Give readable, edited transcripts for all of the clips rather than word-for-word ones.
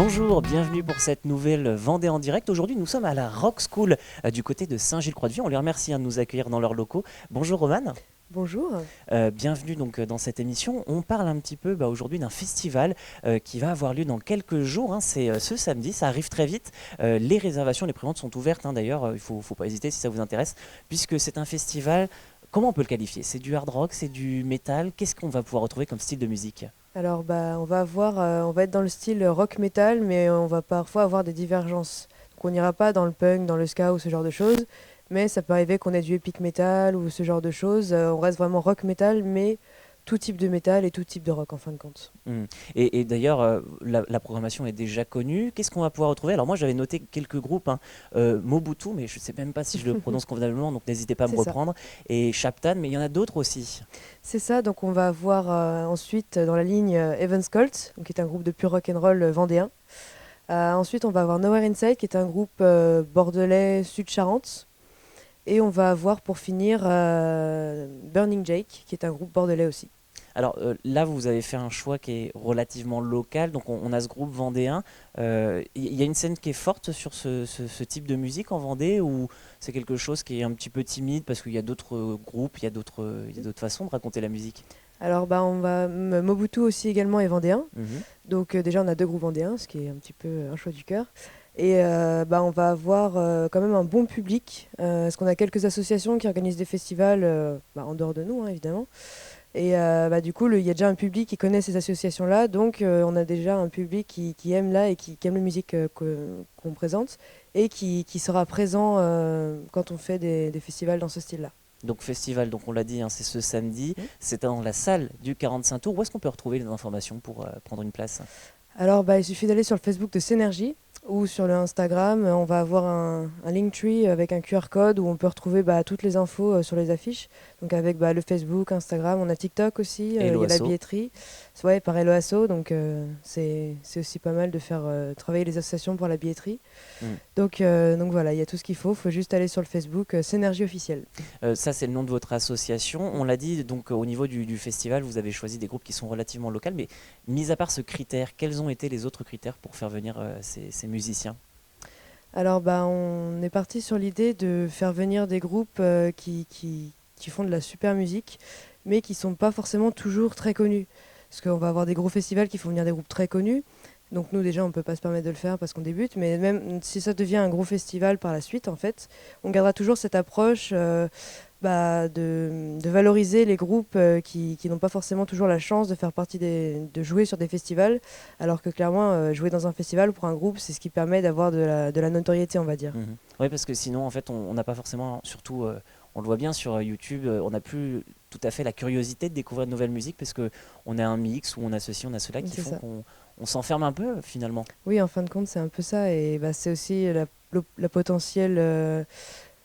Bonjour, bienvenue pour cette nouvelle Vendée en direct. Aujourd'hui, nous sommes à la Rock School du côté de Saint-Gilles-Croix-de-Vie. On les remercie de nous accueillir dans leurs locaux. Bonjour Romane. Bonjour. Bienvenue donc dans cette émission. On parle un petit peu aujourd'hui d'un festival qui va avoir lieu dans quelques jours. C'est ce samedi, ça arrive très vite. Les réservations, les préventes sont ouvertes. D'ailleurs, il ne faut pas hésiter si ça vous intéresse, puisque c'est un festival. Comment on peut le qualifier? C'est du hard rock, c'est du métal. Qu'est-ce qu'on va pouvoir retrouver comme style de musique? Alors on va être dans le style rock metal, mais on va parfois avoir des divergences. Donc on n'ira pas dans le punk, dans le ska ou ce genre de choses, mais ça peut arriver qu'on ait du epic metal ou ce genre de choses. On reste vraiment rock metal, mais tout type de métal et tout type de rock en fin de compte. Hmm. Et d'ailleurs, la programmation est déjà connue. Qu'est-ce qu'on va pouvoir retrouver? Alors moi, j'avais noté quelques groupes, Mobutu, mais je ne sais même pas si je le prononce convenablement, donc n'hésitez pas à me C'est ça. reprendre. Et Chaptan, mais il y en a d'autres aussi. C'est ça, donc on va avoir ensuite dans la ligne Evans Colt, donc qui est un groupe de pure rock and roll vendéen. Ensuite on va avoir Nowhere Inside, qui est un groupe bordelais Sud-Charente. Et on va avoir pour finir Burning Jake, qui est un groupe bordelais aussi. Alors là, vous avez fait un choix qui est relativement local, donc on a ce groupe vendéen. Il y a une scène qui est forte sur ce type de musique en Vendée, ou c'est quelque chose qui est un petit peu timide parce qu'il y a d'autres groupes, il y a d'autres façons de raconter la musique? Alors Mobutu aussi également est vendéen. Mhm. Donc déjà on a deux groupes vendéens, ce qui est un petit peu un choix du cœur. Et on va avoir quand même un bon public, parce qu'on a quelques associations qui organisent des festivals en dehors de nous, hein, évidemment. Et du coup, il y a déjà un public qui connaît ces associations-là, donc on a déjà un public qui aime là et qui aime la musique qu'on présente et qui sera présent quand on fait des festivals dans ce style-là. Donc festival, donc on l'a dit, c'est ce samedi. Mm. C'est dans la salle du 45 tours. Où est-ce qu'on peut retrouver les informations pour prendre une place? Alors, il suffit d'aller sur le Facebook de Synergie ou sur le Instagram. On va avoir un Linktree avec un QR code où on peut retrouver toutes les infos sur les affiches. Donc, avec le Facebook, Instagram, on a TikTok aussi. Et Il y a la l'OASO. billetterie. Ouais, par Hello Asso. Donc, c'est aussi pas mal de faire travailler les associations pour la billetterie. Donc voilà, il y a tout ce qu'il faut. Il faut juste aller sur le Facebook Synergie officielle. Ça, c'est le nom de votre association. On l'a dit, donc au niveau du festival, vous avez choisi des groupes qui sont relativement locaux. Mais mis à part ce critère, quels ont été les autres critères pour faire venir ces musiciens? Alors, on est parti sur l'idée de faire venir des groupes qui font de la super musique, mais qui sont pas forcément toujours très connus. Parce qu'on va avoir des gros festivals qui font venir des groupes très connus. Donc nous, déjà, on ne peut pas se permettre de le faire parce qu'on débute. Mais même si ça devient un gros festival par la suite, en fait, on gardera toujours cette approche de valoriser les groupes qui n'ont pas forcément toujours la chance de faire partie de jouer sur des festivals. Alors que clairement, jouer dans un festival pour un groupe, c'est ce qui permet d'avoir de la notoriété, on va dire. Mhm. Oui, parce que sinon, en fait, on n'a pas forcément, surtout, on le voit bien sur YouTube, on n'a plus tout à fait la curiosité de découvrir de nouvelles musiques parce que on a un mix ou on a ceci, on a cela qui C'est font ça. qu'on s'enferme un peu finalement. Oui, en fin de compte, c'est un peu ça. Et c'est aussi la potentielle.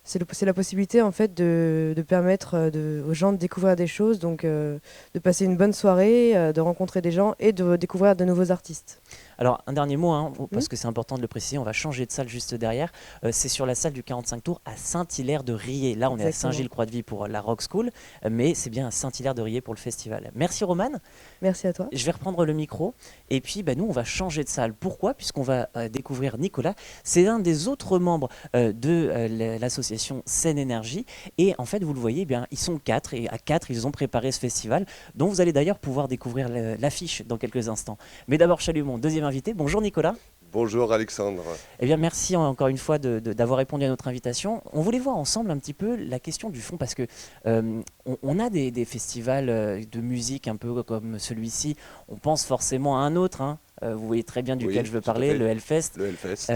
C'est la possibilité en fait de permettre aux gens de découvrir des choses, donc de passer une bonne soirée, de rencontrer des gens et de découvrir de nouveaux artistes. Alors, un dernier mot, Hmm. parce que c'est important de le préciser, on va changer de salle juste derrière. C'est sur la salle du 45 tours à Saint-Hilaire-de-Riez. Là, on est à Exactement. Saint-Gilles-Croix-de-Vie pour la Rock School, mais c'est bien à Saint-Hilaire-de-Riez pour le festival. Merci Romane. Merci à toi. Je vais reprendre le micro et puis nous on va changer de salle. Pourquoi? Puisqu'on va découvrir Nicolas. C'est un des autres membres de l'association Seine Énergie et en fait vous le voyez, ils sont quatre et à quatre ils ont préparé ce festival dont vous allez d'ailleurs pouvoir découvrir l'affiche dans quelques instants. Mais d'abord je salue mon deuxième invité. Bonjour Nicolas. Bonjour Alexandre. Eh bien, merci encore une fois d'avoir répondu à notre invitation. On voulait voir ensemble un petit peu la question du fond parce que on a des festivals de musique un peu comme celui-ci. On pense forcément à un autre. Vous voyez très bien duquel Oui, je veux tout à parler, fait. le Hellfest. Le Hellfest.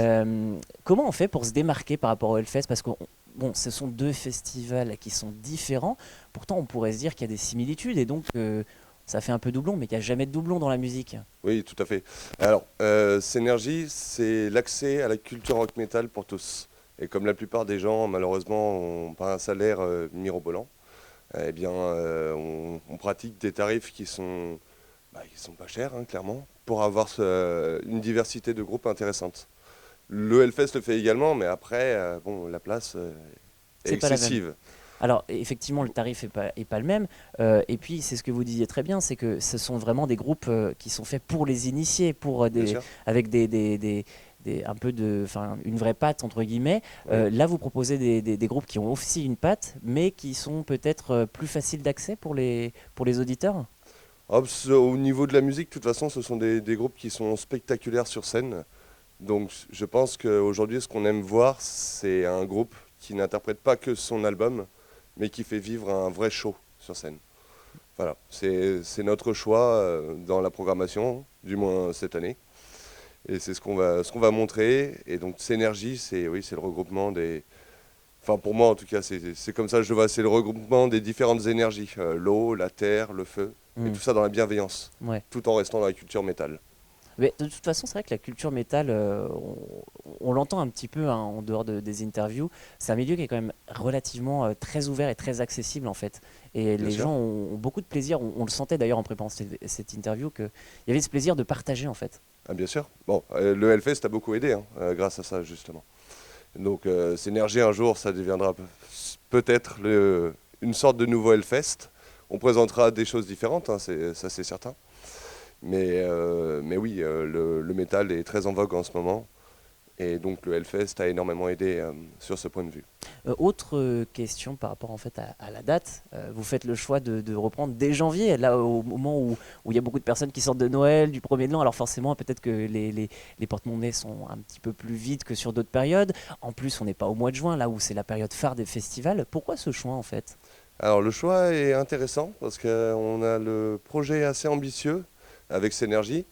Comment on fait pour se démarquer par rapport au Hellfest? Parce que bon, ce sont deux festivals qui sont différents. Pourtant, on pourrait se dire qu'il y a des similitudes et donc ça fait un peu doublon, mais il n'y a jamais de doublon dans la musique. Oui, tout à fait. Alors, Synergie, c'est l'accès à la culture rock metal pour tous. Et comme la plupart des gens, malheureusement, n'ont pas un salaire mirobolant, eh bien, on pratique des tarifs qui sont pas chers, hein, clairement, pour avoir une diversité de groupes intéressante. Le Hellfest le fait également, mais après, la place est C'est pas la même. excessive. Alors effectivement, le tarif est pas le même. Et puis c'est ce que vous disiez très bien, c'est que ce sont vraiment des groupes qui sont faits pour les initiés, pour Bien sûr. avec un peu enfin, une vraie patte entre guillemets. Oui. Là, vous proposez des groupes qui ont aussi une patte, mais qui sont peut-être plus faciles d'accès pour les auditeurs. Hop, au niveau de la musique, de toute façon, ce sont des groupes qui sont spectaculaires sur scène. Donc je pense qu'aujourd'hui, ce qu'on aime voir, c'est un groupe qui n'interprète pas que son album, mais qui fait vivre un vrai show sur scène. Voilà, c'est notre choix dans la programmation, du moins cette année. Et c'est ce qu'on va montrer. Et donc Synergie, oui, c'est le regroupement des... Enfin pour moi en tout cas, c'est comme ça que je le vois, c'est le regroupement des différentes énergies. L'eau, la terre, le feu, et Mm. tout ça dans la bienveillance, Ouais. tout en restant dans la culture métal. Mais de toute façon, c'est vrai que la culture métal, on l'entend un petit peu hein, en dehors des interviews. C'est un milieu qui est quand même relativement très ouvert et très accessible en fait. Et Bien les sûr. gens ont beaucoup de plaisir. On le sentait d'ailleurs en préparant cette interview qu'il y avait ce plaisir de partager en fait. Ah, bien sûr. Bon, le Hellfest a beaucoup aidé hein, grâce à ça justement. Donc Synergie un jour, ça deviendra peut-être une sorte de nouveau Hellfest. On présentera des choses différentes, hein, ça c'est certain. Mais oui, le métal est très en vogue en ce moment. Et donc le Hellfest a énormément aidé sur ce point de vue. Autre question par rapport en fait à la date. Vous faites le choix de reprendre dès janvier, là au moment où il y a beaucoup de personnes qui sortent de Noël, du premier de l'an. Alors forcément, peut-être que les porte-monnaies sont un petit peu plus vides que sur d'autres périodes. En plus, on n'est pas au mois de juin, là où c'est la période phare des festivals. Pourquoi ce choix en fait? Alors le choix est intéressant parce qu'on a le projet assez ambitieux avec Synergie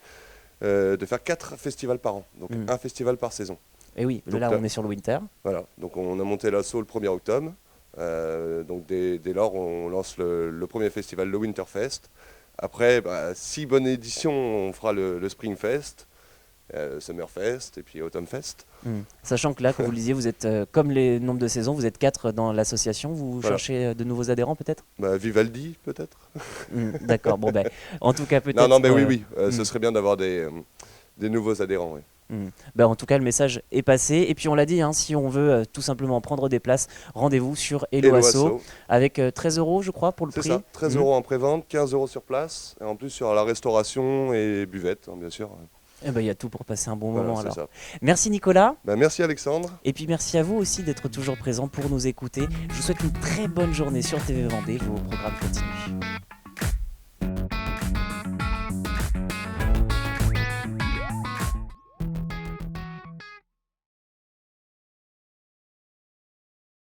de faire 4 festivals par an, donc Mm. un festival par saison. Et oui, Donc là là, on est sur le winter. voilà, donc on a monté l'assaut le 1er octobre. Donc dès lors, on lance le premier festival, le Winterfest. Après, 6 bonnes éditions, on fera le Springfest, Summerfest et puis Autumnfest. Mm. Sachant que là, comme vous le disiez, vous êtes comme les nombres de saisons, vous êtes 4 dans l'association. Vous Voilà. cherchez de nouveaux adhérents peut-être? Vivaldi peut-être. D'accord, bon ben, en tout cas peut-être... Non, mais oui, ce mm. serait bien d'avoir des nouveaux adhérents. Oui. Ben, en tout cas, le message est passé. Et puis on l'a dit, hein, si on veut tout simplement prendre des places, rendez-vous sur Et Hello Asso l'OASSO, avec 13 € je crois pour le c'est prix. ça, 13 Mm. euros en pré-vente, 15 euros sur place, et en plus sur la restauration et buvette, hein, bien sûr. Eh ben, il y a tout pour passer un bon Voilà, moment c'est alors. ça. Merci Nicolas. Merci Alexandre. Et puis merci à vous aussi d'être toujours présent pour nous écouter. Je vous souhaite une très bonne journée sur TV Vendée. Vos programmes continuent.